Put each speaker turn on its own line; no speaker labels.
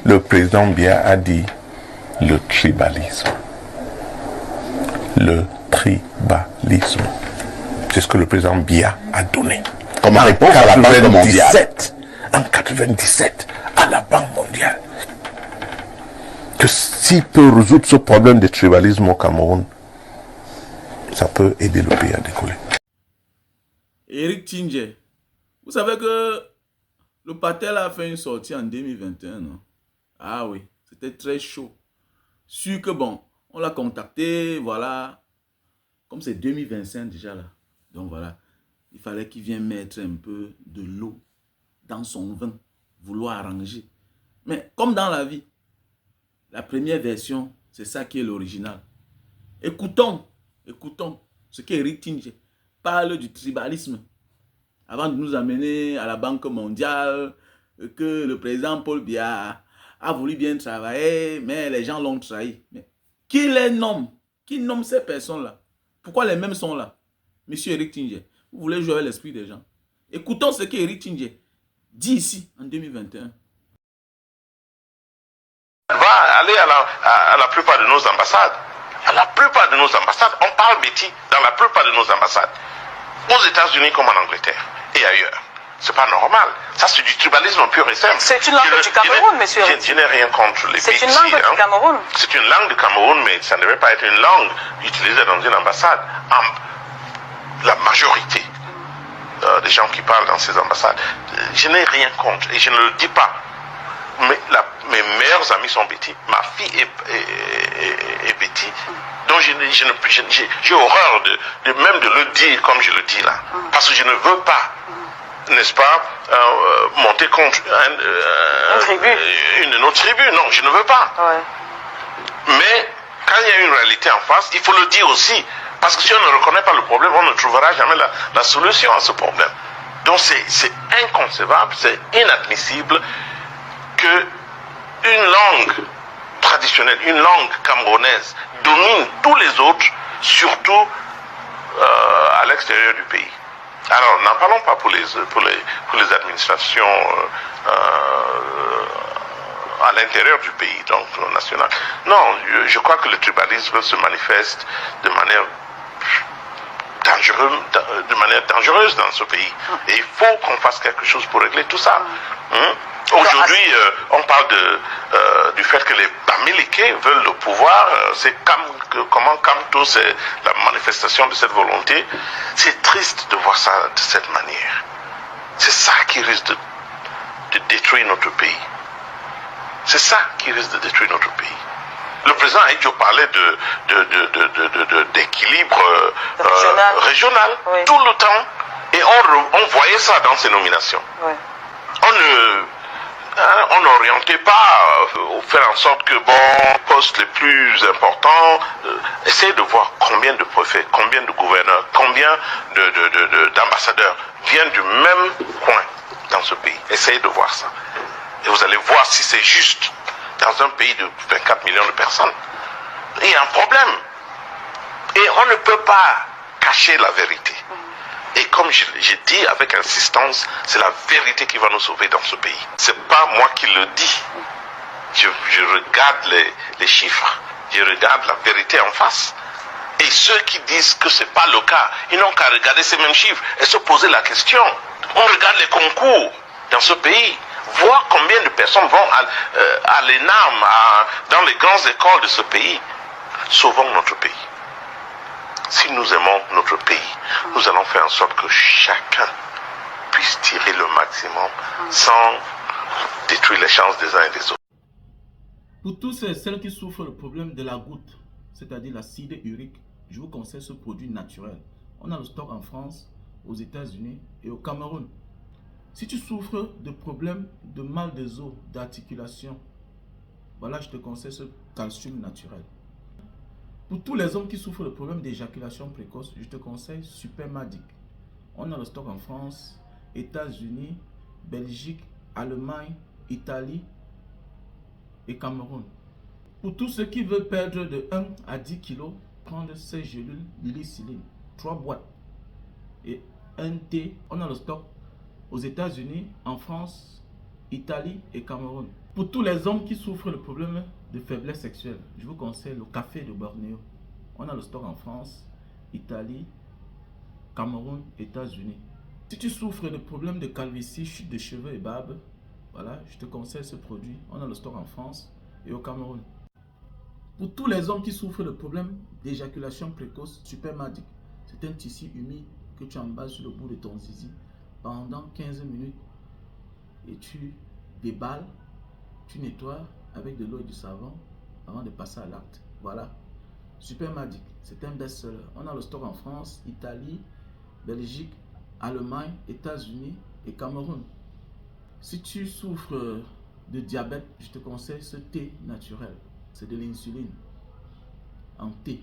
Le président Biya a dit le tribalisme. Le tribalisme. C'est ce que le président Biya a donné.
Comme réponse à la Banque mondiale.
En 97, à la Banque mondiale. Que s'il peut résoudre ce problème de tribalisme au Cameroun, ça peut aider le pays à décoller.
Eric Tindje, vous savez que le Patel a fait une sortie en 2021, non? Ah oui, c'était très chaud. Sûr que bon, on l'a contacté, voilà. Comme c'est 2025 déjà là. Donc voilà, il fallait qu'il vienne mettre un peu de l'eau dans son vin, vouloir arranger. Mais comme dans la vie, la première version, c'est ça qui est l'original. Écoutons ce qu'Eric Tindje parle du tribalisme avant de nous amener à la Banque mondiale, que le président Paul Biya a voulu bien travailler, mais les gens l'ont trahi. Mais qui les nomme? Qui nomme ces personnes-là? Pourquoi les mêmes sont là? Monsieur Eric Tindje, vous voulez jouer avec l'esprit des gens. Écoutons ce qu'Eric Tindje dit ici en 2021.
Va aller à la plupart de nos ambassades. À la plupart de nos ambassades, on parle bêtis dans la plupart de nos ambassades. Aux États-Unis comme en Angleterre et ailleurs. C'est pas normal. Ça, c'est du tribalisme pur et simple.
C'est une langue du Cameroun, monsieur.
Je n'ai rien contre les bêtis.
C'est une langue du Cameroun.
C'est une langue du Cameroun, mais ça ne devait pas être une langue utilisée dans une ambassade. La majorité des gens qui parlent dans ces ambassades, je n'ai rien contre et je ne le dis pas. Mais mes meilleurs amis sont bêtis. Ma fille est bêtie. Donc j'ai horreur même de le dire comme je le dis là. Parce que je ne veux pas, n'est-ce pas, monter contre une autre tribu. Non, je ne veux pas.
Ouais.
Mais quand il y a une réalité en face, il faut le dire aussi. Parce que si on ne reconnaît pas le problème, on ne trouvera jamais la solution à ce problème. Donc c'est inconcevable, c'est inadmissible que une langue traditionnelle, une langue camerounaise domine tous les autres, surtout à l'extérieur du pays. Alors, n'en parlons pas pour les administrations à l'intérieur du pays, donc national. Non, je crois que le tribalisme se manifeste de manière dangereuse dans ce pays. Et il faut qu'on fasse quelque chose pour régler tout ça. Aujourd'hui, on parle du fait que les Bamileke veulent le pouvoir. C'est comment Kamto, c'est la manifestation de cette volonté. C'est triste de voir ça de cette manière. C'est ça qui risque de détruire notre pays. C'est ça qui risque de détruire notre pays. Le président Aïdjo parlait d'équilibre régional
oui.
Tout le temps. Et on voyait ça dans ses nominations.
Oui.
On n'orientait pas faire en sorte que, bon, postes les plus importants, essayez de voir combien de préfets, combien de gouverneurs, combien d'ambassadeurs viennent du même coin dans ce pays. Essayez de voir ça. Et vous allez voir si c'est juste dans un pays de 24 millions de personnes. Il y a un problème. Et on ne peut pas cacher la vérité. Et comme je dis avec insistance, c'est la vérité qui va nous sauver dans ce pays. C'est pas moi qui le dis. Je regarde les chiffres. Je regarde la vérité en face. Et ceux qui disent que c'est pas le cas, ils n'ont qu'à regarder ces mêmes chiffres et se poser la question. On regarde les concours dans ce pays. Voir combien de personnes vont à l'ENAM, dans les grandes écoles de ce pays. Sauvons notre pays. Si nous aimons notre pays, nous allons faire en sorte que chacun puisse tirer le maximum sans détruire les chances des uns et des autres.
Pour tous celles qui souffrent le problème de la goutte, c'est-à-dire l'acide urique, je vous conseille ce produit naturel. On a le stock en France, aux États-Unis et au Cameroun. Si tu souffres de problèmes de mal des os, d'articulation, voilà, je te conseille ce calcium naturel. Pour tous les hommes qui souffrent de problèmes d'éjaculation précoce, je te conseille Supermadic. On a le stock en France, États-Unis, Belgique, Allemagne, Italie et Cameroun. Pour tous ceux qui veulent perdre de 1 à 10 kg, prendre ces gélules Lilicyline, 3 boîtes et un thé. On a le stock aux États-Unis, en France Italie et Cameroun. Pour tous les hommes qui souffrent de problèmes de faiblesse sexuelle, je vous conseille le café de Bornéo. On a le stock en France, Italie, Cameroun, États-Unis. Si tu souffres de problèmes de calvitie, chute de cheveux et barbe, voilà, je te conseille ce produit. On a le stock en France et au Cameroun. Pour tous les hommes qui souffrent de problèmes d'éjaculation précoce, Super Magic. C'est un tissu humide que tu emballes sur le bout de ton zizi pendant 15 minutes et tu déballes, tu nettoies avec de l'eau et du savon avant de passer à l'acte. Voilà. Super Magic, c'est un best-seller. On a le stock en France, Italie, Belgique, Allemagne, États-Unis et Cameroun. Si tu souffres de diabète, je te conseille ce thé naturel. C'est de l'insuline en thé.